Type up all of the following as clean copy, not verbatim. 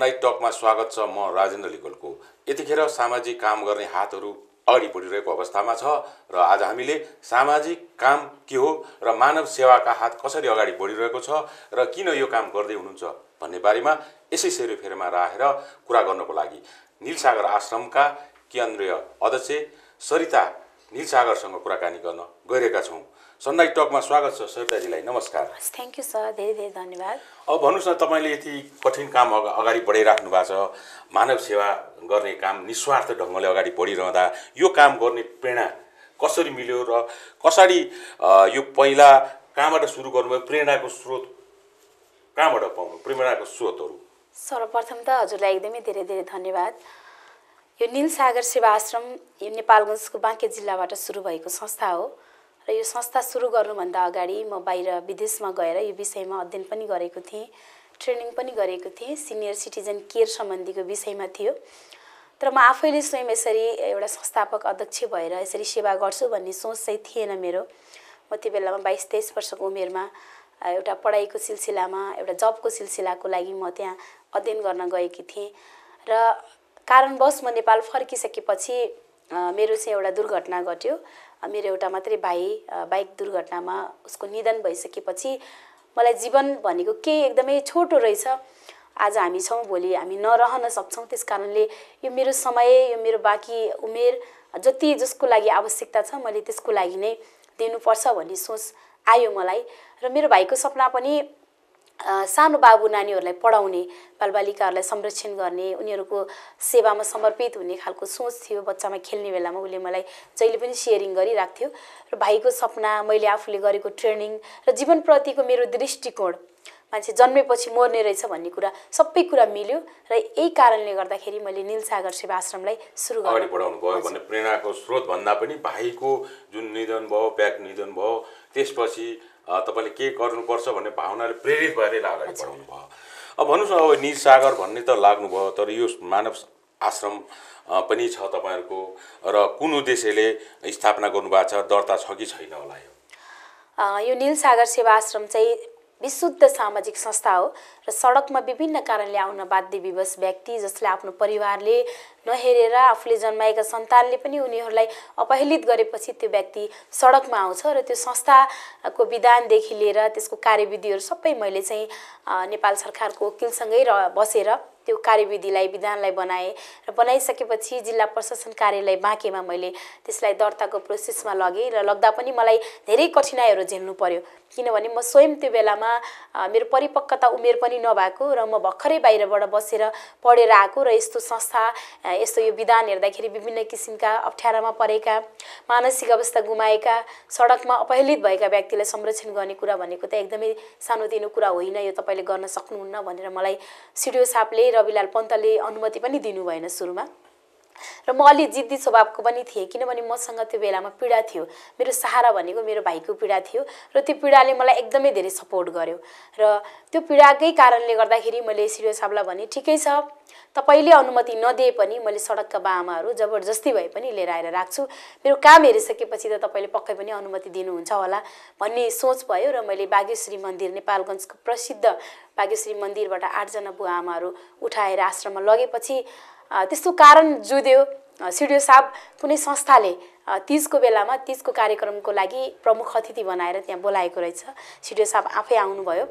Sunlight टकमा स्वागत छ। म राजेन्द्र लिगलको। यतिखेर सामाजिक काम गर्ने हातहरू अगाडि बढिरहेको अवस्थामा छ र आज हामीले सामाजिक काम के हो र मानव सेवाका हात कसरी अगाडि बढिरहेको छ र किन यो काम गर्दै हुनुहुन्छ भन्ने बारेमा यसै सेरोफेरोमा राखेर कुरा गर्नको लागि नीलसागर आश्रमका केन्द्रीय अध्यक्ष सरिता नीलसागरसँग कुराकानी गर्न गइरहेका छौँ। सनलाइट टकमा स्वागत छ सरिताजीलाई। नमस्कार। थ्याङ्क यू सर, धेरै धेरै धन्यवाद। अब भन्नुहोस् न, तपाईँले यति कठिन काम अगाडि बढाइराख्नु भएको छ, मानव सेवा गर्ने काम निस्वार्थ ढङ्गले अगाडि बढिरहँदा यो काम गर्ने प्रेरणा कसरी मिल्यो र कसरी यो पहिला कहाँबाट सुरु गर्नुभयो? प्रेरणाको स्रोत कहाँबाट पाउनु? प्रेरणाको स्रोतहरू? सर्वप्रथम त हजुरलाई एकदमै धेरै धेरै धन्यवाद। यो नीलसागर सेवा आश्रम यो नेपालगञ्जको बाँके जिल्लाबाट सुरु भएको संस्था हो र यो संस्था सुरु गर्नुभन्दा अगाडि म बाहिर विदेशमा गएर यो विषयमा अध्ययन पनि गरेको थिएँ, ट्रेनिङ पनि गरेको थिएँ। सिनियर सिटिजन केयर सम्बन्धीको विषयमा थियो। तर म आफैले स्वयं यसरी एउटा संस्थापक अध्यक्ष भएर यसरी सेवा गर्छु भन्ने सोच चाहिँ थिएन मेरो। म त्यो बेलामा 22-23 वर्षको उमेरमा एउटा पढाइको सिलसिलामा, एउटा जबको सिलसिलाको लागि म त्यहाँ अध्ययन गर्न गएकी थिएँ र कारणवश म नेपाल फर्किसकेपछि मेरो चाहिँ एउटा दुर्घटना घट्यो। मेरो एउटा मात्रै भाइ बाइक दुर्घटनामा उसको निधन भइसकेपछि मलाई जीवन भनेको के एकदमै छोटो रहेछ। आज हामी छौँ, भोलि हामी नरहन सक्छौँ। त्यस कारणले यो मेरो समय, यो मेरो बाँकी उमेर जति जसको लागि आवश्यकता छ मैले त्यसको लागि नै दिनुपर्छ भन्ने सोच आयो मलाई। र मेरो भाइको सपना पनि सानो बाबु नानीहरूलाई पढाउने, बालबालिकाहरूलाई संरक्षण गर्ने, उनीहरूको सेवामा समर्पित हुने खालको सोच थियो। बच्चामा खेल्ने बेलामा उसले मलाई जहिले पनि सेयरिङ गरिराख्थ्यो र भाइको सपना, मैले आफूले गरेको ट्रेनिङ र जीवनप्रतिको मेरो दृष्टिकोण, मान्छे जन्मेपछि मर्ने रहेछ भन्ने कुरा सबै कुरा मिल्यो र यही कारणले गर्दाखेरि मैले नीलसागर सेवा आश्रमलाई सुरु अगाडि बढाउनु भयो भन्ने प्रेरणाको स्रोत भन्दा पनि भाइको जुन निधन भयो, प्याक निधन भयो, त्यसपछि तपाईँले के गर्नुपर्छ भन्ने भावनाले प्रेरित भएर अगाडि बढाउनु भयो। अब भन्नुहोस् न, अब नीलसागर भन्ने त लाग्नुभयो, तर यो मानव आश्रम पनि छ तपाईँहरूको र कुन उद्देश्यले स्थापना गर्नुभएको छ? दर्ता छ कि छैन होला? यो नीलसागर सेवा आश्रम चाहिँ विशुद्ध सामाजिक संस्था हो र सडकमा विभिन्न कारणले आउन बाध्य विवश व्यक्ति जसले आफ्नो परिवारले नहेरेर आफूले जन्माएका सन्तानले पनि उनीहरूलाई अपहेलित गरेपछि त्यो व्यक्ति सडकमा आउँछ र त्यो संस्थाको विधानदेखि लिएर त्यसको कार्यविधिहरू सबै मैले चाहिँ नेपाल सरकारको वकिलसँगै बसेर त्यो कार्यविधिलाई, विधानलाई बनाएँ र बनाइसकेपछि जिल्ला प्रशासन कार्यालय बाँकेमा मैले त्यसलाई दर्ताको प्रोसेसमा लगेँ र लग्दा पनि मलाई धेरै कठिनाइहरू झेल्नु पर्यो। किनभने म स्वयं त्यो बेलामा मेरो परिपक्वता उमेर पनि नभएको र म भर्खरै बाहिरबाट बसेर पढेर आएको र यस्तो संस्था, यस्तो यो विधान हेर्दाखेरि विभिन्न किसिमका अप्ठ्यारामा परेका, मानसिक अवस्था गुमाएका, सडकमा अपहेलित भएका व्यक्तिलाई संरक्षण गर्ने कुरा भनेको त एकदमै सानोतिनो कुरा होइन, यो तपाईँले गर्न सक्नुहुन्न भनेर मलाई सिडिओ साहबले, रविलाल पन्तले अनुमति पनि दिनु भएन सुरुमा। र म अलि जिद्दी स्वभावको पनि थिएँ, किनभने मसँग त्यो बेलामा पीडा थियो। मेरो सहारा भनेको मेरो भाइको पीडा थियो र त्यो पीडाले मलाई एकदमै धेरै सपोर्ट गर्यो र त्यो पीडाकै कारणले गर्दाखेरि मैले सिडिओ साहबलाई भने, ठिकै छ, तपाईँले अनुमति नदिए पनि मैले सडकका बाआमाहरू जबरजस्ती भए पनि लिएर आएर राख्छु, मेरो काम हेरिसकेपछि त तपाईँले पक्कै पनि अनुमति दिनुहुन्छ होला भन्ने सोच भयो र मैले बागेश्वरी मन्दिर, नेपालगञ्जको प्रसिद्ध बागेश्वरी मन्दिरबाट 8 जना बुवा आमाहरू उठाएर आश्रममा लगेपछि त्यस्तो कारण जुध्यो। सिडिओ साहब कुनै संस्थाले तीजको बेलामा तीजको कार्यक्रमको लागि प्रमुख अतिथि बनाएर त्यहाँ बोलाएको रहेछ। सिडिओ साहब आफै आउनुभयो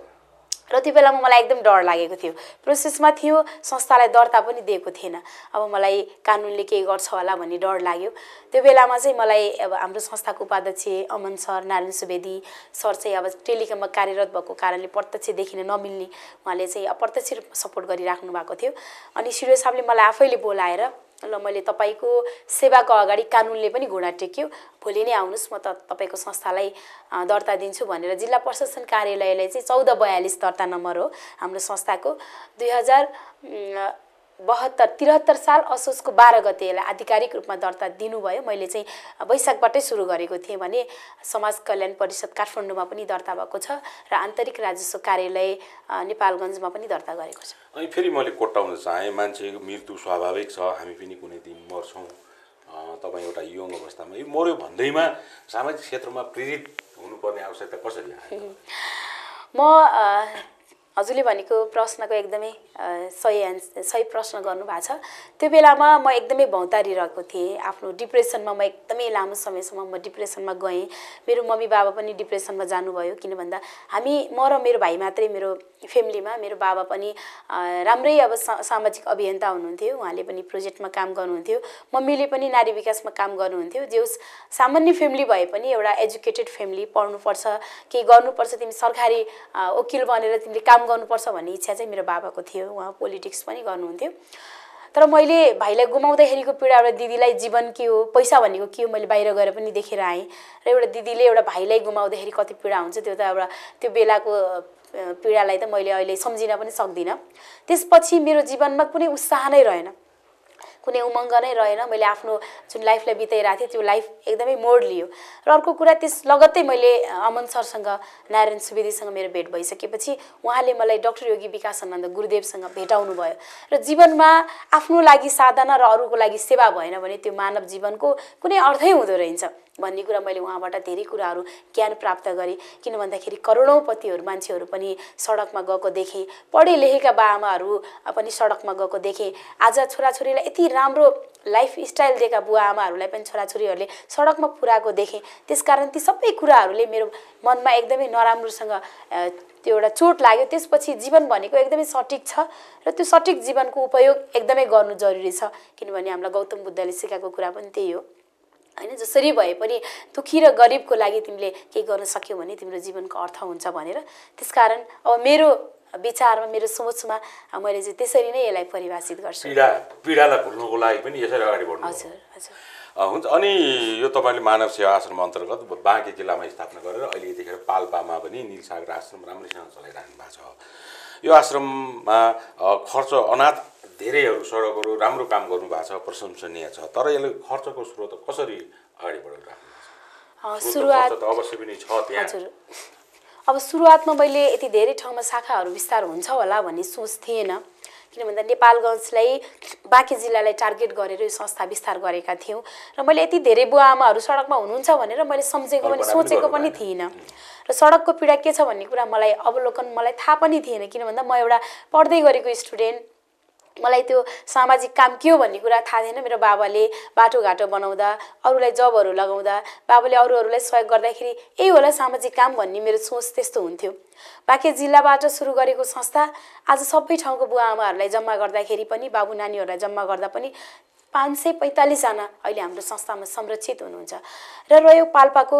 र त्यो बेलामा मलाई एकदम डर लागेको थियो। प्रोसेसमा थियो, संस्थालाई दर्ता पनि दिएको थिएन। अब मलाई कानुनले के गर्छ होला भन्ने डर लाग्यो। त्यो बेलामा चाहिँ मलाई अब हाम्रो संस्थाको उपाध्यक्ष अमन सर, नारायण सुवेदी सर चाहिँ अब टेलिकममा कार्यरत भएको कारणले प्रत्यक्ष देखिन नमिल्ने उहाँले चाहिँ अप्रत्यक्ष सपोर्ट गरिराख्नु भएको थियो। अनि सिडिओ साहबले मलाई आफैले बोलाएर, ल मैले तपाईँको सेवाको अगाडि कानुनले पनि घुँडा टेक्यो, भोलि नै आउनुहोस्, म त तपाईँको संस्थालाई दर्ता दिन्छु भनेर जिल्ला प्रशासन कार्यालयलाई चाहिँ 1442 दर्ता नम्बर हो हाम्रो संस्थाको, 2073 साल असोजको 12 गते यसलाई आधिकारिक रूपमा दर्ता दिनुभयो। मैले चाहिँ वैशाखबाटै सुरु गरेको थिएँ भने समाज कल्याण परिषद काठमाडौँमा पनि दर्ता भएको छ र आन्तरिक राजस्व कार्यालय नेपालगञ्जमा पनि दर्ता गरेको छ। अनि फेरि मैले कोट्टाउन चाहेँ, मान्छेको मृत्यु स्वाभाविक छ, हामी पनि कुनै दिन मर्छौँ। तपाईँ एउटा यङ अवस्थामा यो मर्यो भन्दैमा सामाजिक क्षेत्रमा प्रेरित हुनुपर्ने आवश्यकता कसरी आयो? म हजुरले भनेको प्रश्नको एकदमै सही प्रश्न गर्नुभएको छ। त्यो बेलामा म एकदमै भौँतारिरहेको थिएँ। आफ्नो डिप्रेसनमा म एकदमै लामो समयसम्म म डिप्रेसनमा गएँ। मेरो मम्मी बाबा पनि डिप्रेसनमा जानुभयो। किन भन्दा म र मेरो भाइ मात्रै मेरो फ्यामिलीमा, मेरो बाबा पनि राम्रै अब सामाजिक अभियन्ता हुनुहुन्थ्यो, उहाँले पनि प्रोजेक्टमा काम गर्नुहुन्थ्यो। मम्मीले पनि नारी विकासमा काम गर्नुहुन्थ्यो। जे होस् सामान्य फ्यामिली भए पनि एउटा एजुकेटेड फ्यामिली, पढ्नुपर्छ, केही गर्नुपर्छ, तिमी सरकारी वकिल बनेर तिमीले काम गर्नुपर्छ भन्ने इच्छा चाहिँ मेरो बाबाको थियो। उहाँ पोलिटिक्स पनि गर्नुहुन्थ्यो। तर मैले भाइलाई गुमाउँदाखेरिको पीडा, एउटा दिदीलाई जीवन के हो, पैसा भनेको के हो, मैले बाहिर गएर पनि देखेर आएँ। र एउटा दिदीले एउटा भाइलाई गुमाउँदाखेरि कति पीडा हुन्छ त्यो त एउटा त्यो बेलाको पीडालाई त मैले अहिले सम्झिन पनि सक्दिनँ। त्यसपछि मेरो जीवनमा कुनै उत्साह नै रहेन, कुनै उमङ्ग नै रहेन। मैले आफ्नो जुन लाइफलाई बिताइरहेको थिएँ त्यो लाइफ एकदमै मोड लियो। र अर्को कुरा, त्यस लगत्तै मैले अमन सरसँग, नारायण सुवेदीसँग मेरो भेट भइसकेपछि उहाँले मलाई डाक्टर योगी विकासानन्द गुरुदेवसँग भेटाउनु भयो। र जीवनमा आफ्नो लागि साधना र अरूको लागि सेवा भएन भने त्यो मानव जीवनको कुनै अर्थै हुँदो रहेछ भन्ने कुरा मैले उहाँबाट धेरै कुराहरू ज्ञान प्राप्त गरेँ। किन भन्दाखेरि करोडौँपतिहरू मान्छेहरू पनि सडकमा गएको देखेँ, पढे लेखेका बाआमाहरू पनि सडकमा गएको देखेँ। आज छोराछोरीलाई यति राम्रो लाइफस्टाइल दिएका बुवा आमाहरूलाई पनि छोराछोरीहरूले सडकमा पुर्याएको देखेँ। त्यसकारण ती सबै कुराहरूले मेरो मनमा एकदमै नराम्रोसँग त्यो एउटा चोट लाग्यो। त्यसपछि जीवन भनेको एकदमै सठिक छ र त्यो सठिक जीवनको उपयोग एकदमै गर्नु जरुरी छ। किनभने हामीलाई गौतम बुद्धले सिकाएको कुरा पनि त्यही हो हैन, जसरी भए पनि दुखी र गरिबको लागि तिमीले केही गर्न सक्यौ भने तिम्रो जीवनको अर्थ हुन्छ भनेर। त्यसकारण अब मेरो विचारमा, मेरो सोचमा मैले चाहिँ त्यसरी नै यसलाई परिभाषित गर्छु। पीडालाई भुल्नुको लागि पनि यसरी अगाडि बढ्नु। हजुर हजुर हुन्छ। अनि यो तपाईँले मानव सेवा आश्रम अन्तर्गत बाँके जिल्लामा स्थापना गरेर अहिले यतिखेर पाल्पामा पनि नीलसागर आश्रम राम्रैसँग चलाइराख्नु भएको छ। यो आश्रममा खर्च अनाथ धेरैहरू, सडकहरू राम्रो काम गर्नुभएको छ, प्रशंसनीय छ। तर यसले खर्चको स्रोत कसरी अगाडि बढाउनु राख्नु? सुरुवात त अवश्य पनि छ त्यहाँ। हजुर, अब सुरुवातमा मैले यति धेरै ठाउँमा शाखाहरू विस्तार हुन्छ होला भन्ने सोच थिएन। किन भन्दा नेपालगञ्जलाई, बाँके जिल्लालाई टार्गेट गरेर यो संस्था विस्तार गरेका थियौँ। र मैले यति धेरै बुवा आमाहरू सडकमा हुनुहुन्छ भनेर मैले सम्झेको पनि सोचेको पनि थिइनँ। र सडकको पीडा के छ भन्ने कुरा मलाई मलाई थाहा पनि थिएन। किन भन्दा म एउटा पढ्दै गरेको स्टुडेन्ट, मलाई त्यो सामाजिक काम के हो भन्ने कुरा थाहा थिएन। मेरो बाबाले बाटोघाटो बनाउँदा, अरूलाई जबहरू लगाउँदा, बाबाले अरूहरूलाई सहयोग गर्दाखेरि यही होला सामाजिक काम भन्ने मेरो सोच त्यस्तो हुन्थ्यो। बाँके जिल्लाबाट सुरु गरेको संस्था आज सबै ठाउँको बुवा आमाहरूलाई जम्मा गर्दाखेरि पनि, बाबु नानीहरूलाई जम्मा गर्दा पनि 545 जना अहिले हाम्रो संस्थामा संरक्षित हुनुहुन्छ। र रह्यो पाल्पाको,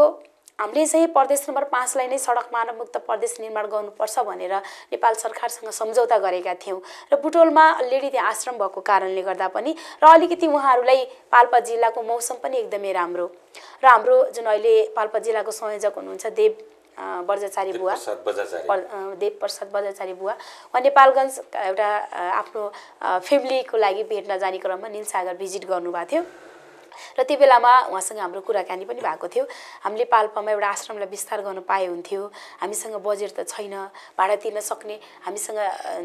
हामीले चाहिँ प्रदेश नम्बर 5 लाई नै सडक मानवमुक्त प्रदेश निर्माण गर्नुपर्छ भनेर नेपाल सरकारसँग सम्झौता गरेका थियौँ। र बुटोलमा अलरेडी त्यहाँ आश्रम भएको कारणले गर्दा पनि र अलिकति उहाँहरूलाई पाल्पा जिल्लाको मौसम पनि एकदमै राम्रो, र हाम्रो जुन अहिले पाल्पा जिल्लाको संयोजक हुनुहुन्छ देव प्रसाद बजाचारी बुवा, उहाँ नेपालगञ्ज एउटा आफ्नो फ्यामिलीको लागि भेट्न जाने क्रममा नीलसागर भिजिट गर्नुभएको थियो। र त्यो बेलामा उहाँसँग हाम्रो कुराकानी पनि भएको थियो। हामीले पाल्पामा एउटा आश्रमलाई विस्तार गर्न पाए हुन्थ्यो, हामीसँग बजेट त छैन, भाडा तिर्न सक्ने हामीसँग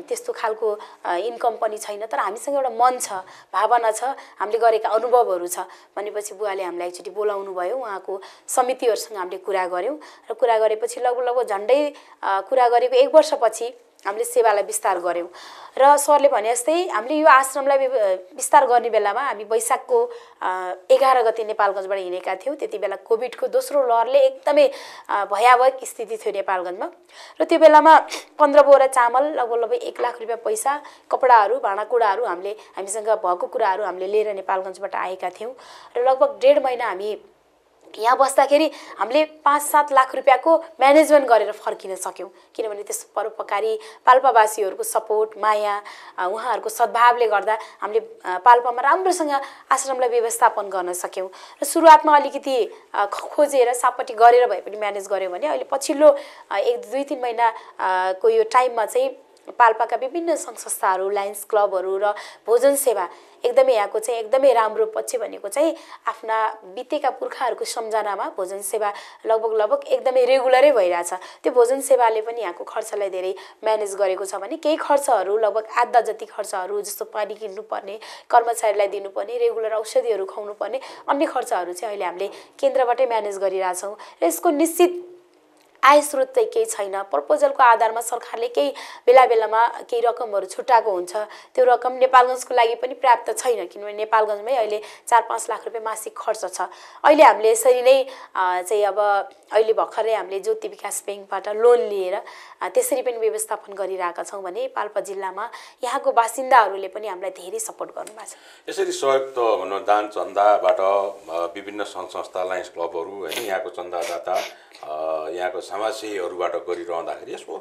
त्यस्तो खालको इन्कम पनि छैन, तर हामीसँग एउटा मन छ, भावना छ, हामीले गरेका अनुभवहरू छ भनेपछि बुवाले हामीलाई एकचोटि बोलाउनु भयो। उहाँको समितिहरूसँग हामीले कुरा गऱ्यौँ र कुरा गरेपछि लगभग झन्डै कुरा गरेको 1 वर्षपछि हामीले सेवालाई विस्तार गऱ्यौँ। र सरले भने जस्तै हामीले यो आश्रमलाई विस्तार गर्ने बेलामा हामी वैशाखको 11 गते नेपालगञ्जबाट हिँडेका थियौँ। त्यति बेला कोभिडको दोस्रो लहरले एकदमै भयावह स्थिति थियो नेपालगञ्जमा। र त्यो बेलामा 15 बोरा चामल, लगभग 1 लाख रुपियाँ पैसा, कपडाहरू, भाँडाकुँडाहरू हामीसँग भएको कुराहरू हामीले लिएर नेपालगञ्जबाट आएका थियौँ। र लगभग 1.5 महिना हामी यहाँ बस्दाखेरि हामीले 5-7 लाख रुपियाँको म्यानेजमेन्ट गरेर फर्किन सक्यौँ। किनभने त्यस्तो परोपकारी पाल्पावासीहरूको सपोर्ट, माया, उहाँहरूको सद्भावले गर्दा हामीले पाल्पामा राम्रोसँग आश्रमलाई व्यवस्थापन गर्न सक्यौँ। र सुरुवातमा अलिकति खोजेर सापट्टि गरेर भए पनि म्यानेज गऱ्यौँ भने अहिले पछिल्लो 1-2-3 महिनाको यो टाइममा चाहिँ पाल्पाका विभिन्न सङ्घ संस्थाहरू, लायन्स क्लबहरू र भोजन सेवा एकदमै यहाँको चाहिँ एकदमै राम्रो पक्ष भनेको चाहिँ आफ्ना बितेका पुर्खाहरूको सम्झनामा भोजन सेवा लगभग एकदमै रेगुलरै भइरहेछ। त्यो भोजन सेवाले पनि यहाँको खर्चलाई धेरै म्यानेज गरेको छ भने केही खर्चहरू लगभग आधा जति खर्चहरू जस्तो पानी किन्नुपर्ने, कर्मचारीलाई दिनुपर्ने, रेगुलर औषधिहरू खुवाउनुपर्ने, अन्य खर्चहरू चाहिँ अहिले हामीले केन्द्रबाटै म्यानेज गरिरहेछौँ। र यसको निश्चित आय स्रोत चाहिँ केही छैन। प्रपोजलको आधारमा सरकारले केही बेला बेलामा केही रकमहरू छुट्याएको हुन्छ, त्यो रकम नेपालगञ्जको लागि पनि पर्याप्त छैन, किनभने नेपालगञ्जमै अहिले 4-5 लाख रुपियाँ मासिक खर्च छ। अहिले हामीले यसरी नै चाहिँ अब अहिले भर्खरै हामीले ज्योति विकास ब्याङ्कबाट लोन लिएर त्यसरी पनि व्यवस्थापन गरिरहेका छौँ भने पाल्पा जिल्लामा यहाँको बासिन्दाहरूले पनि हामीलाई धेरै सपोर्ट गर्नुभएको छ। यसरी सहयोग त भनौँ दान चन्दाबाट विभिन्न सङ्घ संस्था लायन्स क्लबहरू होइन यहाँको चन्दादाता यहाँको समाजसेवीहरूबाट गरिरहँदाखेरि यसको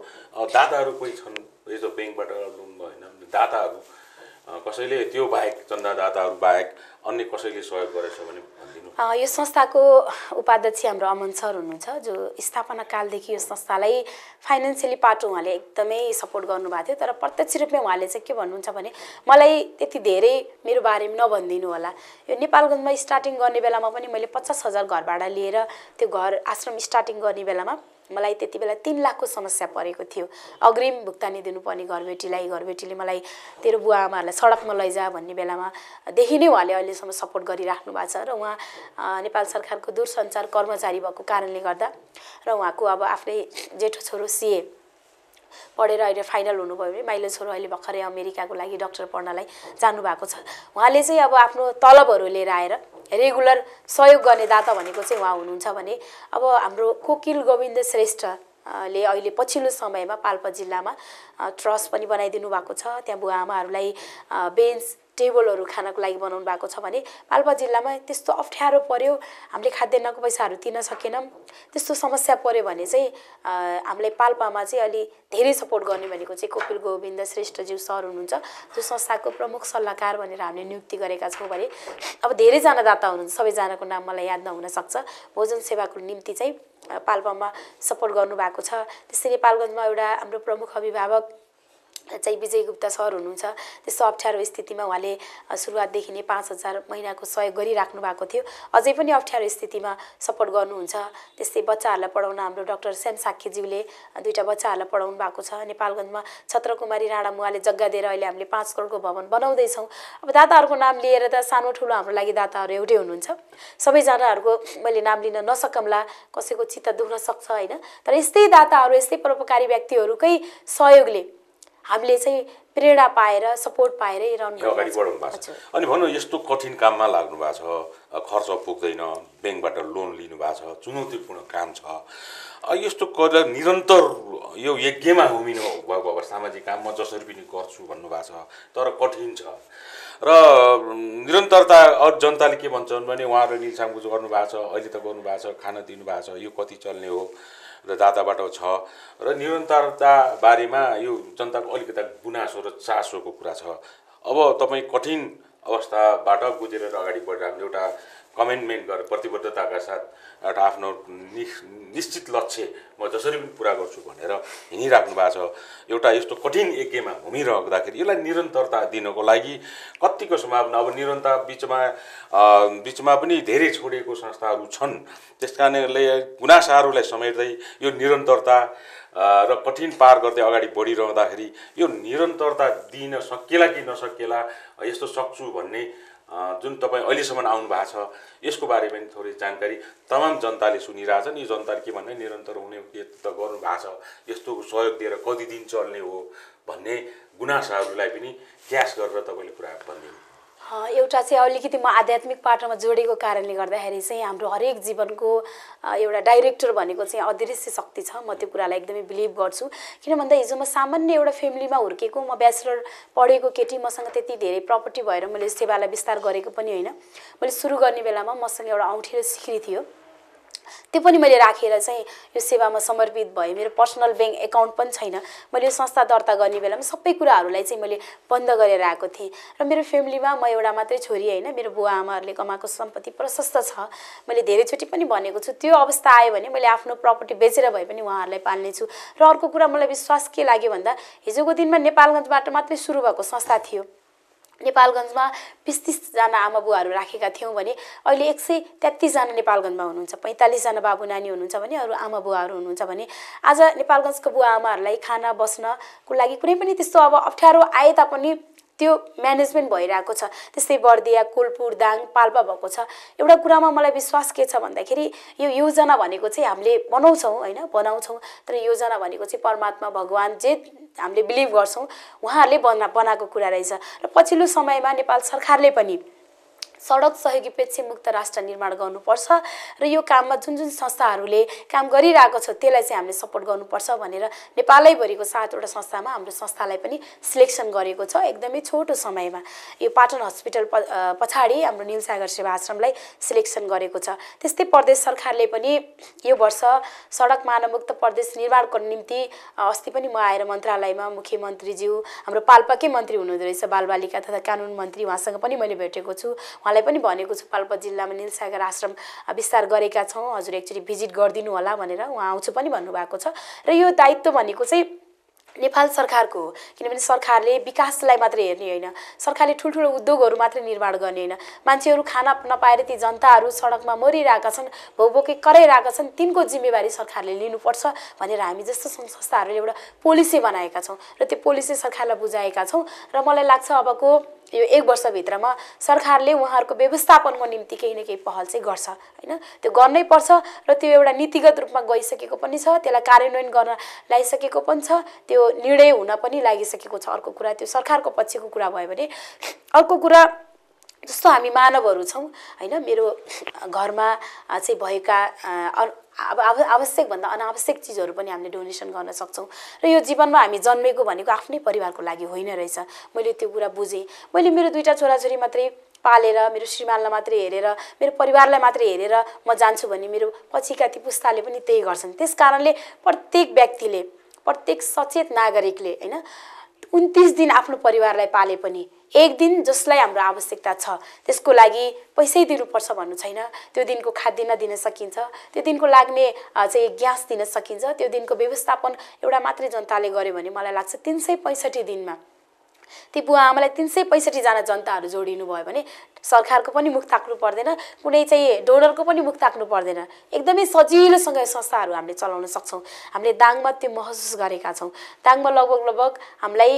दाताहरू कोही छन् यस्तो ब्याङ्कबाट लोन होइन दाताहरू कसैले त्यो बाहेक चन्दादाताहरू बाहेक अन्य कसैले सहयोग गरेछ भने भनिदिनु। यो संस्थाको उपाध्यक्ष हाम्रो अमन सर हुनुहुन्छ, जो स्थापना कालदेखि यो संस्थालाई फाइनेन्सियली पाटो उहाँले एकदमै सपोर्ट गर्नुभएको थियो। तर प्रत्यक्ष रूपमा उहाँले चाहिँ के भन्नुहुन्छ भने मलाई त्यति धेरै मेरो बारेमा नभनिदिनु होला। यो नेपालगञ्जमा स्टार्टिङ गर्ने बेलामा पनि मैले 50,000 घर भाडा लिएर त्यो घर आश्रम स्टार्टिङ गर्ने बेलामा मलाई त्यति बेला 3 लाखको समस्या परेको थियो। अग्रिम भुक्तानी दिनुपर्ने घरबेटीले मलाई तेरो बुवा आमाहरूलाई सडकमा लैजा भन्ने बेलामा देखि नै उहाँले अहिलेसम्म सपोर्ट गरिराख्नु भएको छ। र उहाँ नेपाल सरकारको दूरसञ्चार कर्मचारी भएको कारणले गर्दा र उहाँको अब आफ्नै जेठो छोरो सीए पढेर अहिले फाइनल हुनुभयो भने माइलो छोरो अहिले भर्खरै अमेरिकाको लागि डक्टर पढ्नलाई जानुभएको छ। उहाँले चाहिँ अब आफ्नो तलबहरू लिएर आएर रेगुलर सहयोग गर्ने दाता भनेको चाहिँ उहाँ हुनुहुन्छ भने अब हाम्रो कोकिल गोविन्द श्रेष्ठले अहिले पछिल्लो समयमा पाल्पा जिल्लामा ट्रस्ट पनि बनाइदिनु भएको छ। त्यहाँ बुवा आमाहरूलाई बेन्च टेबलहरू खानको लागि बनाउनु भएको छ भने पाल्पा जिल्लामा त्यस्तो अप्ठ्यारो पर्यो, हामीले खाद्यान्नको पैसाहरू तिर्न सकेनौँ, त्यस्तो समस्या पर्यो भने चाहिँ हामीलाई पाल्पामा चाहिँ अलि धेरै सपोर्ट गर्ने भनेको चाहिँ कोकिल गोविन्द श्रेष्ठज्यू सर हुनुहुन्छ, जो संस्थाको प्रमुख सल्लाहकार भनेर हामीले नियुक्ति गरेका छौँ। भने अब धेरैजना दाता हुनुहुन्छ, सबैजनाको नाम मलाई याद नहुन सक्छ। भोजन सेवाको निम्ति चाहिँ पाल्पामा सपोर्ट गर्नुभएको छ। त्यसरी नेपालगञ्जमा एउटा हाम्रो प्रमुख अभिभावक चाहिँ विजय गुप्ता सर हुनुहुन्छ। त्यस्तो अप्ठ्यारो स्थितिमा उहाँले सुरुवातदेखि नै 5,000 महिनाको सहयोग गरिराख्नु भएको थियो। अझै पनि अप्ठ्यारो स्थितिमा सपोर्ट गर्नुहुन्छ। त्यस्तै बच्चाहरूलाई पढाउन हाम्रो डाक्टर श्याम साक्यज्यूले 2टा बच्चाहरूलाई पढाउनु भएको छ। नेपालगञ्जमा छत्रकुमारी राणा मुवाले जग्गा दिएर अहिले हामीले 5 करोडको भवन बनाउँदैछौँ। अब दाताहरूको नाम लिएर त सानो ठुलो हाम्रो लागि दाताहरू एउटै हुनुहुन्छ। सबैजनाहरूको मैले नाम लिन नसकम्ला, कसैको चित्त दुख्न सक्छ होइन। तर यस्तै दाताहरू, यस्तै परोपकारी व्यक्तिहरूकै सहयोगले हामीले चाहिँ प्रेरणा पाएर सपोर्ट पाएर रहनु अगाडि बढाउनु भएको छ। अनि भनौँ यस्तो कठिन काममा लाग्नु भएको छ, खर्च पुग्दैन, ब्याङ्कबाट लोन लिनु भएको छ, चुनौतीपूर्ण काम छ, यस्तो गरेर निरन्तर यो यज्ञमा हुमिनु भएको अब सामाजिक काम म जसरी पनि गर्छु भन्नुभएको छ, तर कठिन छ र निरन्तरता अरू जनताले के भन्छन् भने उहाँहरूले निलसामको गर्नुभएको छ, अहिले त गर्नुभएको छ, खाना दिनुभएको छ, यो कति चल्ने हो र दाताबाट छ र निरन्तरता बारेमा यो जनताको अलिकता गुनासो र चासोको कुरा छ। अब तपाईँ कठिन अवस्थाबाट गुजेर अगाडि बढिरहनु एउटा कमिटमेन्ट गरेर प्रतिबद्धताका साथ एउटा आफ्नो निश्चित लक्ष्य म जसरी पनि पुरा गर्छु भनेर हिँडिराख्नु भएको छ। एउटा यस्तो कठिन यज्ञमा घुमिरहँदाखेरि यसलाई निरन्तरता दिनको लागि कतिको सम्भावना, अब निरन्तरता बिचमा पनि धेरै छोडेको संस्थाहरू छन्, त्यस कारणले गुनासाहरूलाई समेट्दै यो निरन्तरता र कठिन पार गर्दै अगाडि बढिरहँदाखेरि यो निरन्तरता दिन सकिएला कि नसकिएला, यस्तो सक्छु भन्ने जुन तपाईँ अहिलेसम्म आउनु भएको छ यसको बारेमा पनि थोरै जानकारी तमाम जनताले सुनिरहेछन्। यो जनताले के भन्ने निरन्तर हुने के त गर्नु भएको छ, यस्तो सहयोग दिएर कति दिन चल्ने हो भन्ने गुनासाहरूलाई पनि क्यास गरेर तपाईँले पुरा भनिदिनु। एउटा चाहिँ अलिकति म आध्यात्मिक पाटोमा जोडेको कारणले गर्दाखेरि चाहिँ हाम्रो हरेक जीवनको एउटा डाइरेक्टर भनेको चाहिँ अदृश्य शक्ति छ। म त्यो कुरालाई एकदमै बिलिभ गर्छु। किन भन्दा हिजो म सामान्य एउटा फ्यामिलीमा हुर्केको, म ब्याचलर पढेको केटी, मसँग त्यति धेरै प्रपर्टी भएर मैले सेवालाई विस्तार गरेको पनि होइन। मैले सुरु गर्ने बेलामा मसँग एउटा औँठी र सिक्री थियो, त्यो पनि मैले राखेर चाहिँ यो सेवामा समर्पित भएँ। मेरो पर्सनल ब्याङ्क एकाउन्ट पनि छैन। मैले यो संस्था दर्ता गर्ने बेलामा सबै कुराहरूलाई चाहिँ मैले बन्द गरेर आएको थिएँ। र मेरो फ्यामिलीमा म एउटा मात्रै छोरी होइन, मेरो बुवा आमाहरूले कमाएको सम्पत्ति प्रशस्त छ। मैले धेरैचोटि पनि भनेको छु, त्यो अवस्था आयो भने मैले आफ्नो प्रपर्टी बेचेर भए पनि उहाँहरूलाई पाल्नेछु। र अर्को कुरा मलाई विश्वास के लाग्यो भन्दा हिजोको दिनमा नेपालगञ्जबाट मात्रै सुरु भएको संस्था थियो। नेपालगञ्जमा 20-30 जना आमा बुवाहरू राखेका थियौँ भने अहिले 133 जना नेपालगञ्जमा हुनुहुन्छ, 45 जना बाबु नानी हुनुहुन्छ भने अरू आमा बुवाहरू हुनुहुन्छ भने आज नेपालगञ्जको बुवा आमाहरूलाई खाना बस्नको लागि कुनै पनि त्यस्तो अब अप्ठ्यारो आए तापनि त्यो म्यानेजमेन्ट भइरहेको छ। त्यस्तै बर्दिया, कोलपुर, दाङ, पाल्पा भएको छ। एउटा कुरामा मलाई विश्वास के छ भन्दाखेरि यो योजना भनेको चाहिँ हामीले बनाउँछौँ होइन, बनाउँछौँ, तर योजना भनेको चाहिँ परमात्मा भगवान् जे हामीले बिलिभ गर्छौँ उहाँहरूले बनाएको कुरा रहेछ। र पछिल्लो समयमा नेपाल सरकारले पनि सडक सहयोगी पेच्छे मुक्त राष्ट्र निर्माण गर्नुपर्छ र यो काममा जुन जुन संस्थाहरूले काम गरिरहेको छ त्यसलाई चाहिँ हामीले सपोर्ट गर्नुपर्छ भनेर नेपालैभरिको 7वटा संस्थामा हाम्रो संस्थालाई पनि सिलेक्सन गरेको छ। एकदमै छोटो समयमा यो पाटन हस्पिटल पछाडि हाम्रो नीलसागर सेवा आश्रमलाई सिलेक्सन गरेको छ। त्यस्तै प्रदेश सरकारले पनि यो वर्ष सडक मानवमुक्त प्रदेश निर्माणको निम्ति अस्ति पनि म आएर मन्त्रालयमा मुख्यमन्त्रीज्यू हाम्रो पाल्पाकै मन्त्री हुनुहुँदो रहेछ, बालबालिका तथा कानुन मन्त्री, उहाँसँग पनि मैले भेटेको छु। उहाँलाई पनि भनेको छु पाल्पा जिल्लामा नीलसागर आश्रम विस्तार गरेका छौँ, हजुर एकचोटि भिजिट गरिदिनु होला भनेर, उहाँ आउँछु पनि भन्नुभएको छ। र यो दायित्व भनेको चाहिँ नेपाल सरकारको हो, किनभने सरकारले विकासलाई मात्रै हेर्ने होइन, सरकारले ठुल्ठुलो उद्योगहरू मात्रै निर्माण गर्ने होइन। मान्छेहरू खाना नपाएर ती जनताहरू सडकमा मरिरहेका छन्, भोकभोकै कराइरहेका छन्, तिनको जिम्मेवारी सरकारले लिनुपर्छ भनेर हामी जस्तो सङ्घ संस्थाहरूले एउटा पोलिसी बनाएका छौँ र त्यो पोलिसी सरकारलाई बुझाएका छौँ। र मलाई लाग्छ अबको यो 1 वर्षभित्रमा सरकारले उहाँहरूको व्यवस्थापनको निम्ति केही न केही पहल चाहिँ गर्छ होइन, त्यो गर्नै पर्छ। र त्यो एउटा नीतिगत रूपमा गइसकेको पनि छ, त्यसलाई कार्यान्वयन गर्न लागिसकेको पनि छ, त्यो निर्णय हुन पनि लागिसकेको छ। अर्को कुरा त्यो सरकारको पक्षको कुरा भयो भने, अर्को कुरा जस्तो हामी मानवहरू छौँ होइन, मेरो घरमा चाहिँ भएका अब आवश्यकभन्दा अनावश्यक चिजहरू पनि हामीले डोनेसन गर्न सक्छौँ। र यो जीवनमा हामी जन्मेको भनेको आफ्नै परिवारको लागि होइन रहेछ, मैले त्यो कुरा बुझेँ। मैले मेरो 2टा छोराछोरी मात्रै पालेर, मेरो श्रीमानलाई मात्रै हेरेर, मेरो परिवारलाई मात्रै हेरेर म जान्छु भने मेरो पछिका ती पुस्ताले पनि त्यही गर्छन्। त्यस कारणले प्रत्येक व्यक्तिले, प्रत्येक सचेत नागरिकले होइन 29 दिन आफ्नो परिवारलाई पाले पनि एक दिन जसलाई हाम्रो आवश्यकता छ त्यसको लागि पैसै दिनुपर्छ भन्नु छैन। त्यो दिनको खाद्यान्न दिन सकिन्छ, त्यो दिनको लाग्ने चाहिँ ग्यास दिन सकिन्छ, त्यो दिनको व्यवस्थापन एउटा मात्रै जनताले गर्यो भने मलाई लाग्छ 365 दिनमा ती बुवा आमालाई 365 जना जनताहरू जोडिनु भयो भने सरकारको पनि मुख ताक्नु पर्दैन, कुनै चाहिँ डोनरको पनि मुख ताक्नु पर्दैन। एकदमै सजिलोसँग संस्थाहरू हामीले चलाउन सक्छौँ। हामीले दाङमा त्यो महसुस गरेका छौँ। दाङमा लगभग हामीलाई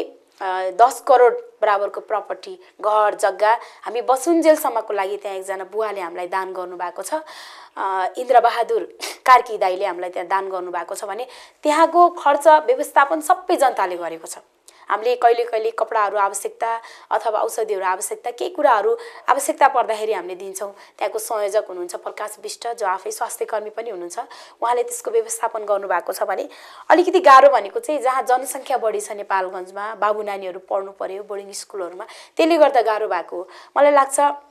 10 करोड बराबरको प्रपर्टी, घर जग्गा हामी बसुन्जेलसम्मको लागि त्यहाँ एकजना बुवाले हामीलाई दान गर्नुभएको छ। इन्द्रबहादुर कार्की दाइले हामीलाई त्यहाँ दान गर्नुभएको छ भने त्यहाँको खर्च व्यवस्थापन सबै जनताले गरेको छ। हामीले कहिले कहिले कपडाहरू आवश्यकता अथवा औषधिहरू आवश्यकता केही कुराहरू आवश्यकता पर्दाखेरि हामीले दिन्छौँ। त्यहाँको संयोजक हुनुहुन्छ प्रकाश विष्ट, जो आफै स्वास्थ्यकर्मी पनि हुनुहुन्छ, उहाँले त्यसको व्यवस्थापन गर्नुभएको छ भने अलिकति गाह्रो भनेको चाहिँ जहाँ जनसङ्ख्या बढी छ नेपालगञ्जमा, बाबु नानीहरू पढ्नु पर्यो बोर्डिङ स्कुलहरूमा, त्यसले गर्दा गाह्रो भएको हो। मलाई लाग्छ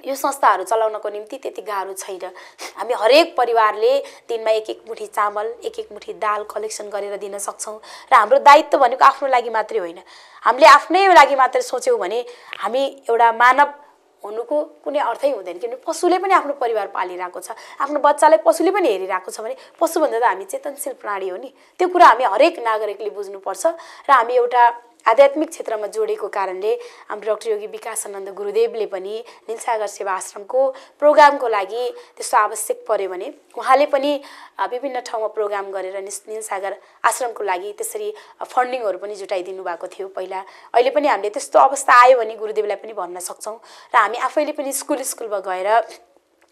यो संस्थाहरू चलाउनको निम्ति त्यति गाह्रो छैन। हामी हरेक परिवारले दिनमा 1-1 मुठी चामल, 1-1 मुठी दाल कलेक्सन गरेर दिन सक्छौँ। र हाम्रो दायित्व भनेको आफ्नो लागि मात्रै होइन, हामीले आफ्नै लागि मात्रै सोच्यौँ भने हामी एउटा मानव हुनुको कुनै अर्थै हुँदैन। किनभने पशुले पनि आफ्नो परिवार पालिरहेको छ, आफ्नो बच्चालाई पशुले पनि हेरिरहेको छ भने पशुभन्दा त हामी चेतनशील प्राणी हो नि। त्यो कुरा हामी हरेक नागरिकले बुझ्नुपर्छ। र हामी एउटा आध्यात्मिक क्षेत्रमा जोडेको कारणले हाम्रो डाक्टर योगी विकासानन्द गुरुदेवले पनि नीलसागर सेवा आश्रमको प्रोग्रामको लागि त्यस्तो आवश्यक पर्यो भने उहाँले पनि विभिन्न ठाउँमा प्रोग्राम गरेर नीलसागर आश्रमको लागि त्यसरी फन्डिङहरू पनि जुटाइदिनु भएको थियो पहिला। अहिले पनि हामीले त्यस्तो अवस्था आयो भने गुरुदेवलाई पनि भन्न सक्छौँ। र हामी आफैले पनि स्कुलमा गएर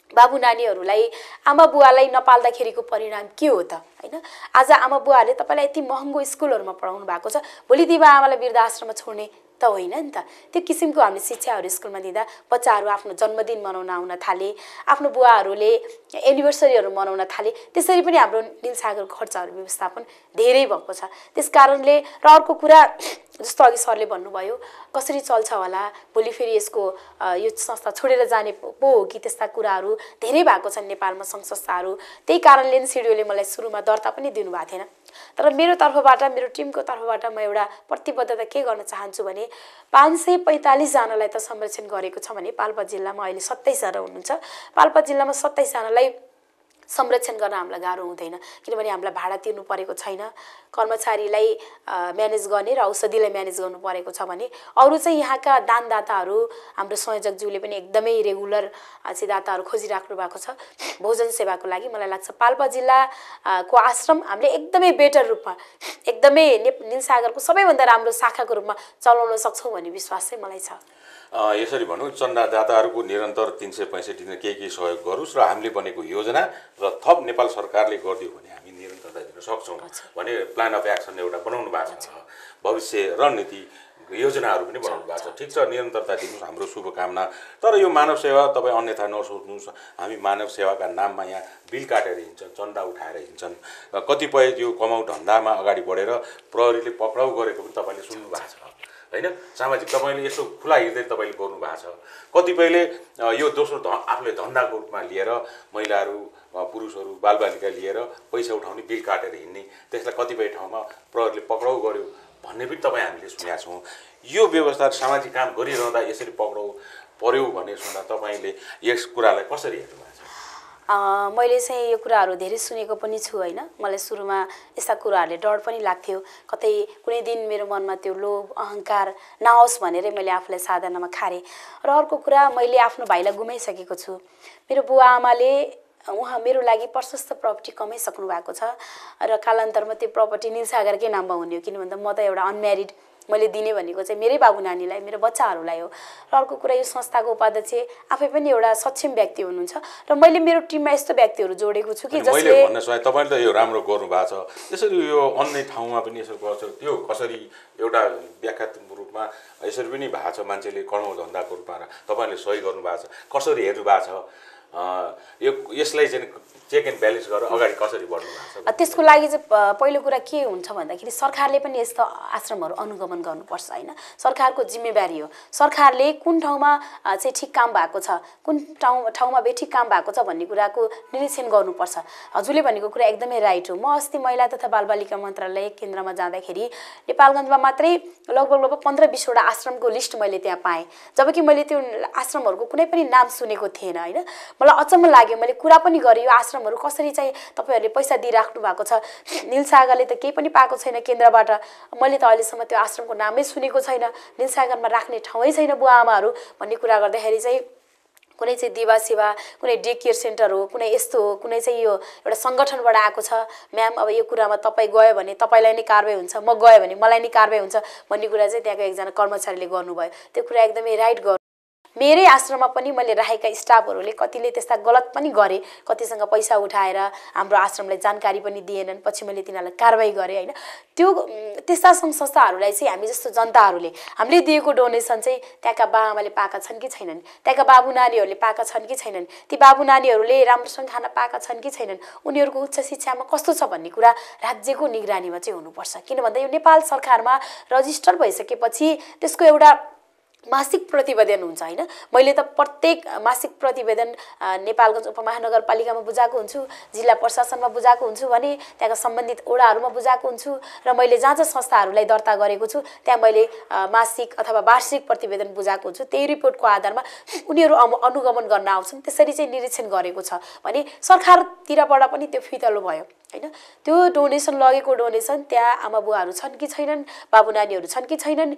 बाबु नानीहरूलाई आमा बुवालाई नपाल्दाखेरिको परिणाम के हो त हैन। आज आमा बुवाहरूले तपाईँलाई यति महँगो स्कुलहरूमा पढाउनु भएको छ, भोलि ती आमालाई वृद्धाश्रममा छोड्ने त होइन नि त। त्यो किसिमको हामीले शिक्षाहरू स्कुलमा दिँदा बच्चाहरू आफ्नो जन्मदिन मनाउन आउन थाले, आफ्नो बुवाहरूले एनिभर्सरीहरू मनाउन थाले। त्यसरी पनि हाम्रो नीलसागरको खर्चहरू व्यवस्थापन धेरै भएको छ। त्यस कारणले र अर्को कुरा जस्तो अघि सरले भन्नुभयो कसरी चल्छ होला, भोलि फेरि यसको यो संस्था छोडेर जाने पो हो कि, त्यस्ता कुराहरू धेरै भएको छन् नेपालमा सङ्घ संस्थाहरू। त्यही कारणले सिडिओले मलाई सुरुमा दर्ता पनि दिनुभएको थिएन। तर मेरो तर्फबाट, मेरो टिमको तर्फबाट म एउटा प्रतिबद्धता के गर्न चाहन्छु भने 545 जनालाई त संरक्षण गरेको छ भने पाल्पा जिल्लामा अहिले 27 जना हुनुहुन्छ। पाल्पा जिल्लामा 27 जनालाई संरक्षण गर्न हामीलाई गाह्रो हुँदैन किनभने हामीलाई भाडा तिर्नु परेको छैन कर्मचारीलाई म्यानेज गर्ने र औषधिलाई म्यानेज गर्नु परेको छ भने अरू चाहिँ यहाँका दानदाताहरू हाम्रो संयोजकज्यूले पनि एकदमै रेगुलर चाहिँ दाताहरू खोजिराख्नु भएको छ भोजन सेवाको लागि मलाई लाग्छ पाल्पा जिल्लाको आश्रम हामीले एकदमै बेटर रूपमा एकदमै नीलसागरको सबैभन्दा राम्रो शाखाको रूपमा चलाउन सक्छौँ भन्ने विश्वास चाहिँ मलाई छ यसरी भनौँ चन्दादाताहरूको निरन्तर 365 दिन केही सहयोग गरोस् र हामीले बनेको योजना र थप नेपाल सरकारले गरिदियो भने हामी निरन्तरता दिन सक्छौँ भने प्लान अफ एक्सन एउटा बनाउनु भएको छ भविष्य रणनीति योजनाहरू पनि बनाउनु भएको छ ठिक छ निरन्तरता दिनुहोस् हाम्रो शुभकामना तर यो मानव सेवा तपाईँ अन्यथा नसोच्नुहोस् हामी मानव सेवाका नाममा यहाँ बिल काटेर हिँड्छन् चन्दा उठाएर हिँड्छन् कतिपय यो कमाउ धन्दामा अगाडि बढेर प्रहरीले पक्राउ गरेको पनि तपाईँले सुन्नु भएको छ हैन सामाजिक तपाईले यस्तो खुला हृदय तपाईले गर्नु भएको छ कतिपयले यो दोस्रो आफूले धन्दाको रूपमा लिएर महिलाहरू पुरुषहरू बालबालिका लिएर पैसा उठाउने बिल काटेर हिँड्ने त्यसलाई कतिपय ठाउँमा प्रहरीले पक्राउ गर्यो भन्ने पनि तपाईँ हामीले सुनेका छौँ यो व्यवस्था सामाजिक काम गरिरहँदा यसरी पक्राउ पर्यो भन्ने सुन्दा तपाईँले यस कुरालाई कसरी हेर्नु भएको छ मैले चाहिँ यो कुराहरू धेरै सुनेको पनि छु होइन मलाई सुरुमा यस्ता कुराहरूले डर पनि लाग्थ्यो कतै कुनै दिन मेरो मनमा त्यो लोभ अहङ्कार नआओस् भनेरै मैले आफूलाई साधनामा खारेँ र अर्को कुरा मैले आफ्नो भाइलाई गुमाइसकेको छु मेरो बुवा आमाले उहाँ मेरो लागि प्रशस्त प्रपर्टी कमाइसक्नु भएको छ र कालान्तरमा त्यो प्रपर्टी नीलसागरकै नाममा हुने हो किन भन्दा म त एउटा अनम्यारिड मैले दिने भनेको चाहिँ मेरै बाबु नानीलाई मेरो बच्चाहरूलाई हो र अर्को कुरा यो संस्थाको उपाध्यक्ष आफै पनि एउटा सक्षम व्यक्ति हुनुहुन्छ र मैले मेरो टिममा यस्तो व्यक्तिहरू जोडेको छु कि जसले मैले भन्न सक्छु तपाईले त यो राम्रो गर्नु भएको छ त्यसरी यो अन्य ठाउँमा पनि यसो गर्छ त्यो कसरी एउटा व्याख्यात्मक रूपमा यसरी पनि भएको छ मान्छेले कमाउ धन्दाको रूपमा तपाईले सही गर्नु भएको छ कसरी हेर्नु भएको छ यो यसलाई चाहिँ चेक एन्ड ब्यालेन्स गरेर अगाडि कसरी बढ्नु भएको छ त्यसको लागि चाहिँ पहिलो कुरा के हुन्छ भन्दाखेरि सरकारले पनि यस्तो आश्रमहरू अनुगमन गर्नुपर्छ हैन सरकारको जिम्मेवारी हो सरकारले कुन ठाउँमा चाहिँ ठिक काम भएको छ कुन ठाउँमा बेठिक काम भएको छ भन्ने कुराको निरीक्षण गर्नुपर्छ हजुरले भनेको कुरा एकदमै राइट हो म अस्ति महिला तथा बालबालिका मन्त्रालय केन्द्रमा जाँदाखेरि नेपालगञ्जमा मात्रै लगभग 15-20 वटा आश्रमको लिस्ट मैले त्यहाँ पाएँ जबकि मैले त्यो आश्रमहरूको कुनै पनि नाम सुनेको थिएन हैन मलाई अचम्म लाग्यो मैले कुरा पनि गरेँ यो आश्रमहरू कसरी चाहिँ तपाईहरुले पैसा दिइराख्नु भएको छ नीलसागरले त केही पनि पाएको छैन केन्द्रबाट मैले त अहिलेसम्म त्यो आश्रमको नामै सुनेको छैन नीलसागरमा राख्ने ठाउँै छैन बुवा आमाहरू भन्ने कुरा गर्दाखेरि चाहिँ कुनै चाहिँ दिवा सेवा कुनै डे केयर सेन्टर हो कुनै यस्तो हो कुनै चाहिँ यो एउटा संगठनबाट आएको छ म्याम अब यो कुरामा तपाईँ गयो भने तपाईलाई नै कारबाही हुन्छ म गयो भने मलाई नै कारबाही हुन्छ भन्ने कुरा चाहिँ त्यहाँको एकजना कर्मचारीले गर्नुभयो त्यो कुरा एकदमै राइट गर्नु मेरै आश्रममा पनि मैले राखेका स्टाफहरूले कतिले त्यस्ता गलत पनि गरे कतिसँग पैसा उठाएर हाम्रो आश्रमलाई जानकारी पनि दिएनन् पछि मैले तिनीहरूलाई कारबाही गरेँ हैन त्यो त्यस्ता संस्थाहरूलाई चाहिँ हामी जस्तो जनताहरूले हामीले दिएको डोनेसन चाहिँ त्यहाँका बाआमाले पाएका छन् कि छैनन् त्यहाँका बाबु नानीहरूले पाएका छन् कि छैनन् ती बाबु नानीहरूले राम्रोसँग खाना पाएका छन् कि छैनन् उनीहरूको उच्च शिक्षामा कस्तो छ भन्ने कुरा राज्यको निगरानीमा चाहिँ हुनुपर्छ किन भन्दा यो नेपाल सरकारमा रजिस्टर भइसकेपछि त्यसको एउटा मासिक प्रतिवेदन हुन्छ हैन मैले त प्रत्येक मासिक प्रतिवेदन नेपालगञ्ज उपमहानगरपालिकामा बुझाएको हुन्छु जिल्ला प्रशासनमा बुझाएको हुन्छु भने त्यहाँका सम्बन्धित ओडाहरूमा बुझाएको हुन्छु र मैले जहाँ जहाँ संस्थाहरूलाई दर्ता गरेको छु त्यहाँ मैले मासिक अथवा वार्षिक प्रतिवेदन बुझाएको हुन्छु त्यही रिपोर्टको आधारमा उनीहरू अनुगमन गर्न आउँछन् त्यसरी चाहिँ निरीक्षण गरेको छ भने सरकारतिरबाट पनि त्यो फितलो भयो हैन त्यो डोनेसन लगेको डोनेसन त्यहाँ आमा बुवाहरू छन् कि छैनन् बाबु नानीहरू छन् कि छैनन्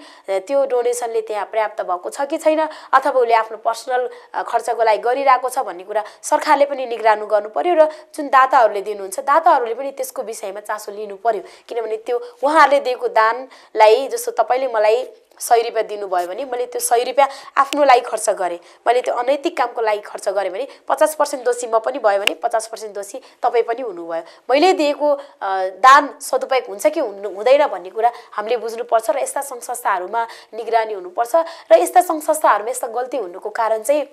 त्यो डोनेसनले त्यहाँ पर्याप्त भएको छ कि छैन अथवा उले आफ्नो पर्सनल खर्चको लागि गरिरहेको छ भन्ने कुरा सरकारले पनि निगरानी गर्नु पर्यो र जुन दाताहरूले दिनुहुन्छ दाताहरूले पनि त्यसको विषयमा चासो लिनु पर्यो किनभने त्यो उहाँहरूले दिएको दानलाई जस्तो तपाईले मलाई 100 रुपैयाँ दिनुभयो भने मैले त्यो 100 रुपैयाँ आफ्नो लागि खर्च गरेँ मैले त्यो अनैतिक कामको लागि खर्च गरेँ भने 50% दोषी म पनि भयो भने 50% दोषी तपाईँ पनि हुनुभयो मैले दिएको दान सदुपयोग हुन्छ कि हुँदैन भन्ने कुरा हामीले बुझ्नुपर्छ र यस्ता सङ्घ संस्थाहरूमा निगरानी हुनुपर्छ र यस्ता सङ्घ संस्थाहरूमा यस्ता गल्ती हुनुको कारण चाहिँ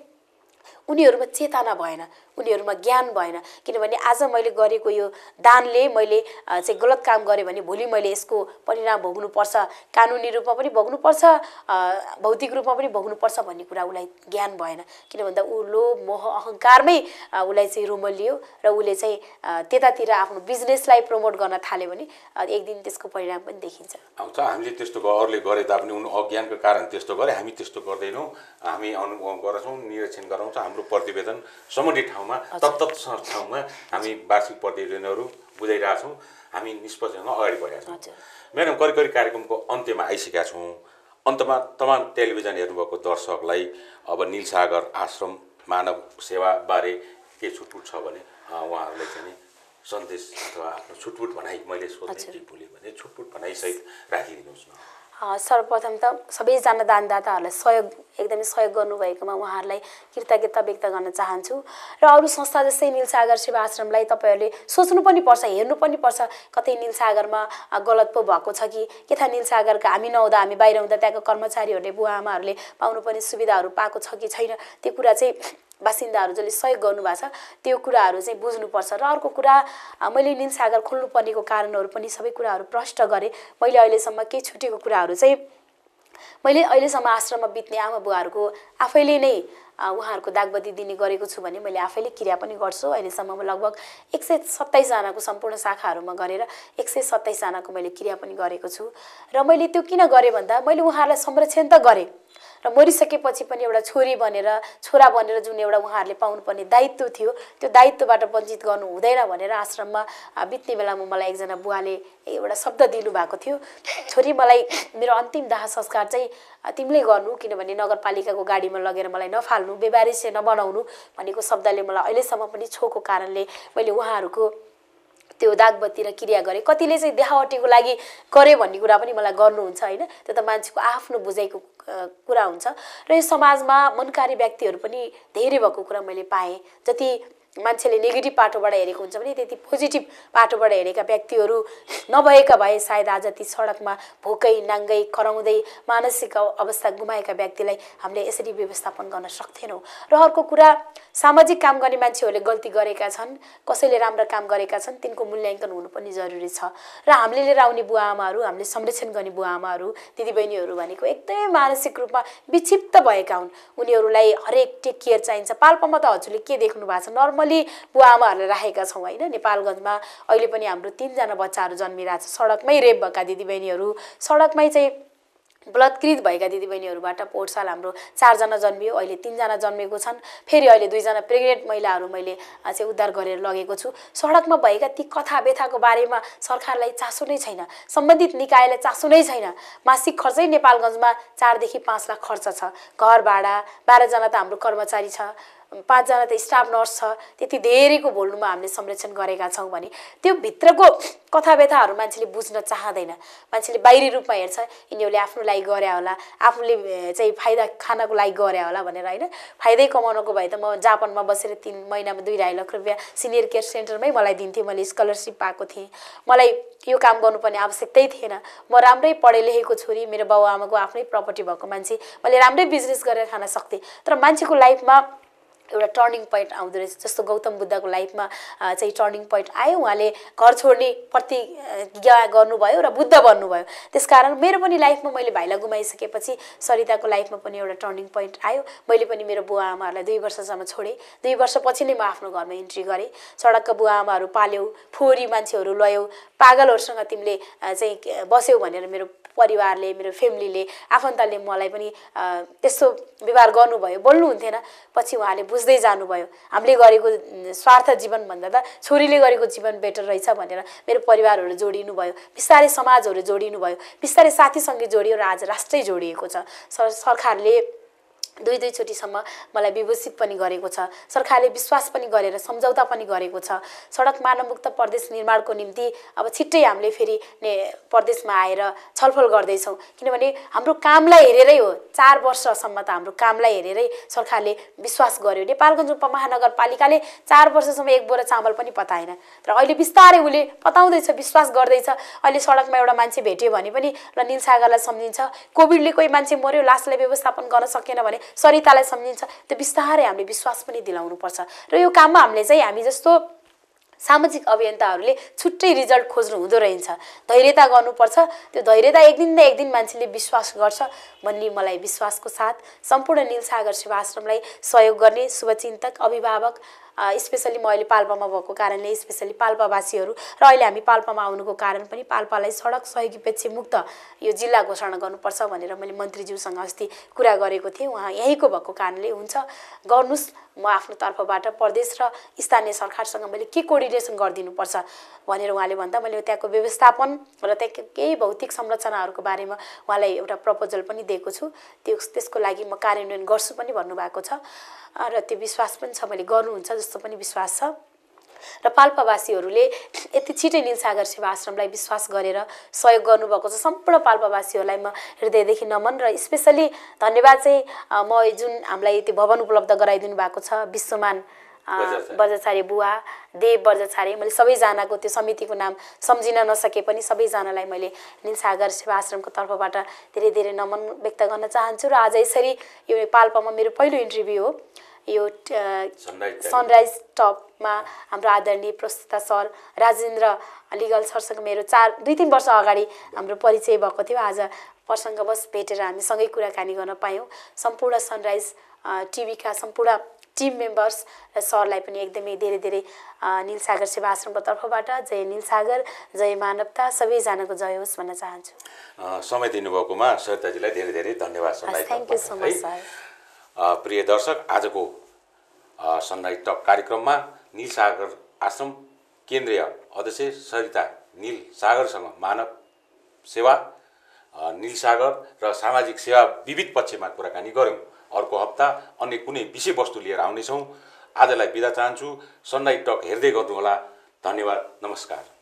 उनीहरुमा चेतना भएन उनीहरुमा ज्ञान भएन किनभने आज मैले गरेको यो दानले मैले चाहिँ गलत काम गरे भने भोलि मैले यसको परिणाम भोग्नु पर्छ कानुनी रूपमा पनि भोग्नु पर्छ भौतिक रूपमा पनि भोग्नु पर्छ भन्ने कुरा उलाई ज्ञान भएन किन भन्दा उ लोभ मोह अहंकारमै उलाई चाहिँ रुमलियो र उले चाहिँ त्यतातिर आफ्नो बिजनेसलाई प्रमोट गर्न थाल्यो भने एक दिन त्यसको परिणाम पनि देखिन्छ आउँछ हामीले त्यस्तो अरूले गरे तापनि उनी अज्ञानको कारण त्यस्तो गरे हामी त्यस्तो गर्दैनौं हामी अनुभव गर्छौं निरीक्षण गरौँ हाम्रो प्रतिवेदन समुद्री ठाउँमा तत्त ठाउँमा हामी वार्षिक प्रतिवेदनहरू बुझाइरहेछौँ। हामी निष्पक्षसँग अगाडि बढेका छौँ। म्याडम, करिब कार्यक्रमको अन्त्यमा आइसकेका छौँ। अन्तमा तमाम टेलिभिजन हेर्नुभएको दर्शकलाई अब नीलसागर आश्रम मानव सेवाबारे के छुटपुट छ भने उहाँहरूलाई चाहिँ सन्देश अथवा आफ्नो छुटपुट भनाइ मैले सोध्दै थिएँ भोलि भने छुटपुट भनाइसहित राखिदिनुहोस् न। सर्वप्रथम त सबैजना दानदाताहरूलाई एकदमै सहयोग गर्नुभएकोमा उहाँहरूलाई कृतज्ञता व्यक्त गर्न चाहन्छु। र अरू संस्था जस्तै नीलसागर सेवा आश्रमलाई तपाईँहरूले सोच्नु पनि पर्छ, हेर्नु पनि पर्छ, कतै नीलसागरमा गलत पो भएको छ कि के थाहा, नीलसागरका हामी नहुँदा, हामी बाहिर हुँदा त्यहाँको कर्मचारीहरूले बुवा आमाहरूले पाउनुपर्ने सुविधाहरू पाएको छ कि छैन, त्यो कुरा चाहिँ बासिन्दाहरू जसले सहयोग गर्नुभएको छ त्यो कुराहरू चाहिँ बुझ्नुपर्छ। र अर्को कुरा, मैले नीलसागर खोल्नुपर्नेको कारणहरू पनि सबै कुराहरू प्रष्ट गरेँ। मैले अहिलेसम्म केही छुटेको कुराहरू चाहिँ मैले अहिलेसम्म आश्रममा बित्ने आमा बुवाहरूको आफैले नै उहाँहरूको दागबत्ती दिने गरेको छु भने मैले आफैले क्रिया पनि गर्छु। अहिलेसम्म लगभग 127 जनाको सम्पूर्ण शाखाहरूमा गरेर 127 जनाको मैले क्रिया पनि गरेको छु। र मैले त्यो किन गरेँ भन्दा मैले उहाँहरूलाई संरक्षण त गरेँ र मरिसकेपछि पनि एउटा छोरी बनेर छोरा बनेर जुन एउटा उहाँहरूले पाउनुपर्ने दायित्व थियो त्यो दायित्वबाट वञ्चित गर्नु हुँदैन भनेर आश्रममा बित्ने बेलामा मलाई एकजना बुवाले एउटा शब्द दिनुभएको थियो, छोरी मलाई मेरो अन्तिम दाह संस्कार चाहिँ तिमीले गर्नु, किनभने नगरपालिकाको गाडीमा लगेर मलाई नफाल्नु, बेबारिसे नबनाउनु भनेको शब्दले मलाई अहिलेसम्म पनि छोएको कारणले मैले उहाँहरूको त्यो दागबत्ती र क्रिया गरेँ। कतिले चाहिँ देखावटीको लागि गरे भन्ने कुरा पनि मलाई गर्नुहुन्छ होइन, त्यो त मान्छेको आफ्नो बुझाइको कुरा हुन्छ। र यो समाजमा मनकारी व्यक्तिहरू पनि धेरै भएको कुरा मैले पाएँ। जति मान्छेले नेगेटिभ पाटोबाट हेरेको हुन्छ भने त्यति पोजिटिभ पाटोबाट हेरेका व्यक्तिहरू नभएका भए सायद आज ती सडकमा भोकै नाङ्गै कराउँदै मानसिक अवस्था गुमाएका व्यक्तिलाई हामीले यसरी व्यवस्थापन गर्न सक्थेनौँ। र अर्को कुरा, सामाजिक काम गर्ने मान्छेहरूले गल्ती गरेका छन्, कसैले राम्रो काम गरेका छन्, तिनको मूल्याङ्कन हुनु पनि जरुरी छ। र हामीले लिएर आउने बुवा आमाहरू, हामीले संरक्षण गर्ने बुवा आमाहरू दिदीबहिनीहरू भनेको एकदमै मानसिक रूपमा विक्षिप्त भएका हुन्। उनीहरूलाई हरेक टेक केयर चाहिन्छ। पाल्पामा त हजुरले के देख्नु भएको छ, नर्मली बुवा आमाहरूले राखेका छौँ होइन। नेपालगञ्जमा अहिले पनि हाम्रो 3 जना बच्चाहरू जन्मिरहेछ, सडकमै रेप भएका दिदीबहिनीहरू, सडकमै चाहिँ बलात्कृत भएका दिदीबहिनीहरूबाट पोहोर साल हाम्रो 4 जना जन्मियो, अहिले 3 जना जन्मेको छन्। फेरि अहिले 2 जना प्रेग्नेन्ट महिलाहरू मैले चाहिँ उद्धार गरेर लगेको छु। सडकमा भएका ती कथा व्यथाको बारेमा सरकारलाई चासो नै छैन, सम्बन्धित निकायलाई चासो नै छैन। मासिक खर्चै नेपालगञ्जमा 4 देखि 5 लाख खर्च छ। घर भाडा, 12 जना त हाम्रो कर्मचारी छ, 5 जना त स्टाफ नर्स छ, त्यति धेरैको भोल्नुमा हामीले संरक्षण गरेका छौँ भने त्यो भित्रको कथा व्यथाहरू मान्छेले बुझ्न चाहँदैन। मान्छेले बाहिरी रूपमा हेर्छ, यिनीहरूले आफ्नो लागि गरे होला, आफूले चाहिँ फाइदा खानको लागि गरे होला भनेर होइन। फाइदै कमाउनको भए त म जापानमा बसेर 3 महिनामा 2.5 लाख रुपियाँ सिनियर केयर सेन्टरमै मलाई दिन्थेँ। मैले स्कलरसिप पाएको थिएँ, मलाई यो काम गर्नुपर्ने आवश्यकतै थिएन। म राम्रै पढे लेखेको छोरी, मेरो बाउ आमाको आफ्नै प्रपर्टी भएको मान्छे, मैले राम्रै बिजनेस गरेर खान सक्थेँ। तर मान्छेको लाइफमा एउटा टर्निङ पोइन्ट आउँदो रहेछ, जस्तो गौतम बुद्धको लाइफमा चाहिँ टर्निङ पोइन्ट आयो, उहाँले घर छोड्ने प्रतिज्ञा गर्नुभयो र बुद्ध बन्नुभयो। त्यसकारण मेरो पनि लाइफमा मैले भाइलाई गुमाइसकेपछि सरिताको लाइफमा पनि एउटा टर्निङ पोइन्ट आयो। मैले पनि मेरो बुवा आमाहरूलाई 2 वर्षसम्म छोडेँ। 2 वर्षपछि नै म आफ्नो घरमा इन्ट्री गरेँ। सडकका बुवा आमाहरू पाल्यौ, फोहोरी मान्छेहरू लयौ, पागलहरूसँग तिमीले चाहिँ बस्यौ भनेर मेरो परिवारले, मेरो फ्यामिलीले, आफन्तले मलाई पनि त्यस्तो व्यवहार गर्नुभयो, बोल्नुहुन्थेन। पछि उहाँले बुझ्दै जानुभयो, हामीले गरेको स्वार्थ जीवनभन्दा त छोरीले गरेको जीवन बेटर रहेछ भनेर मेरो परिवारहरू जोडिनु भयो, बिस्तारै समाजहरू जोडिनु भयो, बिस्तारै साथीसँगै जोडियो र आज राष्ट्रै जोडिएको छ। सरकारले 2 चोटिसम्म मलाई विभूषित पनि गरेको छ। सरकारले विश्वास पनि गरेर सम्झौता पनि गरेको छ। सडक मानवमुक्त प्रदेश निर्माणको निम्ति अब छिट्टै हामीले फेरि प्रदेशमा आएर छलफल गर्दैछौँ, किनभने हाम्रो कामलाई हेरेरै हो। 4 वर्षसम्म त हाम्रो कामलाई हेरेरै सरकारले विश्वास गर्यो। नेपालगञ्ज उपमहानगरपालिकाले 4 वर्षसम्म 1 बोरा चामल पनि पताएन, तर अहिले बिस्तारै उसले पताउँदैछ, विश्वास गर्दैछ। अहिले सडकमा एउटा मान्छे भेट्यो भने पनि ल नीलसागरलाई सम्झिन्छ, कोभिडले कोही मान्छे मर्यो लासलाई व्यवस्थापन गर्न सकेन भने सरितालाई सम्झिन्छ। त्यो बिस्तारै हामीले विश्वास पनि दिलाउनुपर्छ। र यो काममा हामी जस्तो सामाजिक अभियन्ताहरूले छुट्टै रिजल्ट खोज्नु हुँदो रहेछ, धैर्यता गर्नुपर्छ। त्यो धैर्यता एक दिन न एक दिन मान्छेले विश्वास गर्छ भन्ने मलाई विश्वासको साथ सम्पूर्ण नीलसागर सेवा आश्रमलाई सहयोग गर्ने शुभचिन्तक, अभिभावक स्पेसली म अहिले पाल्पामा भएको कारणले स्पेसली पाल्पावासीहरू र अहिले हामी पाल्पामा आउनुको कारण पनि पाल्पालाई सडक सहयोगीपेक्षी मुक्त यो जिल्ला घोषणा गर्नुपर्छ भनेर मैले मन्त्रीज्यूसँग अस्ति कुरा गरेको थिएँ। उहाँ यहीँको भएको कारणले हुन्छ गर्नुस्, म आफ्नो तर्फबाट प्रदेश र स्थानीय सरकारसँग मैले के कोअर्डिनेसन गरिदिनुपर्छ भनेर उहाँले भन्दा मैले त्यहाँको व्यवस्थापन र त्यहाँको केही भौतिक संरचनाहरूको बारेमा उहाँलाई एउटा प्रपोजल पनि दिएको छु। त्यसको लागि म कार्यान्वयन गर्छु पनि भन्नुभएको छ र त्यो विश्वास पनि छ मैले गर्नुहुन्छ जस्तो पनि विश्वास छ। र पाल्पावासीहरूले यति छिटै नीलसागर सेवा आश्रमलाई विश्वास गरेर सहयोग गर्नुभएको छ। सम्पूर्ण पाल्पावासीहरूलाई म हृदयदेखि नमन र स्पेसली धन्यवाद चाहिँ म जुन हामीलाई त्यो भवन उपलब्ध गराइदिनु भएको छ विश्वमान बजाचार्य बुवा देव बजाचार्य, मैले सबैजनाको त्यो समितिको नाम सम्झिन नसके पनि सबैजनालाई मैले नीलसागर सेवा आश्रमको तर्फबाट धेरै धेरै नमन व्यक्त गर्न चाहन्छु। र आज यसरी यो पाल्पामा मेरो पहिलो इन्टरभ्यू हो। यो सनराइज टपमा हाम्रो आदरणीय प्रस्तुता सर राजेन्द्र लिगल सरसँग मेरो 2-3 वर्ष अगाडि हाम्रो परिचय भएको थियो। आज प्रसङ्गवश भेटेर हामी सँगै कुराकानी गर्न पायौँ। सम्पूर्ण सनराइज टिभीका सम्पूर्ण टिम मेम्बर्स र सरलाई पनि एकदमै धेरै धेरै नीलसागर सेवा आश्रमको तर्फबाट जय नीलसागर, जय मानवता, सबैजनाको जय होस् भन्न चाहन्छु। समय दिनुभएकोमा सरिताजीलाई धेरै धेरै धन्यवाद। Thank you so much sir. प्रिय दर्शक, आजको सनराइज टक कार्यक्रममा नीलसागर आश्रम केन्द्रीय अध्यक्ष सरिता नीलसागरसँग मानव सेवा, नीलसागर र सामाजिक सेवा विविध पक्षमा कुराकानी गऱ्यौँ। अर्को हप्ता अन्य कुनै विषयवस्तु लिएर आउनेछौँ। आजलाई बिदा चाहन्छु। सनराइज टक हेर्दै गर्नुहोला। धन्यवाद, नमस्कार।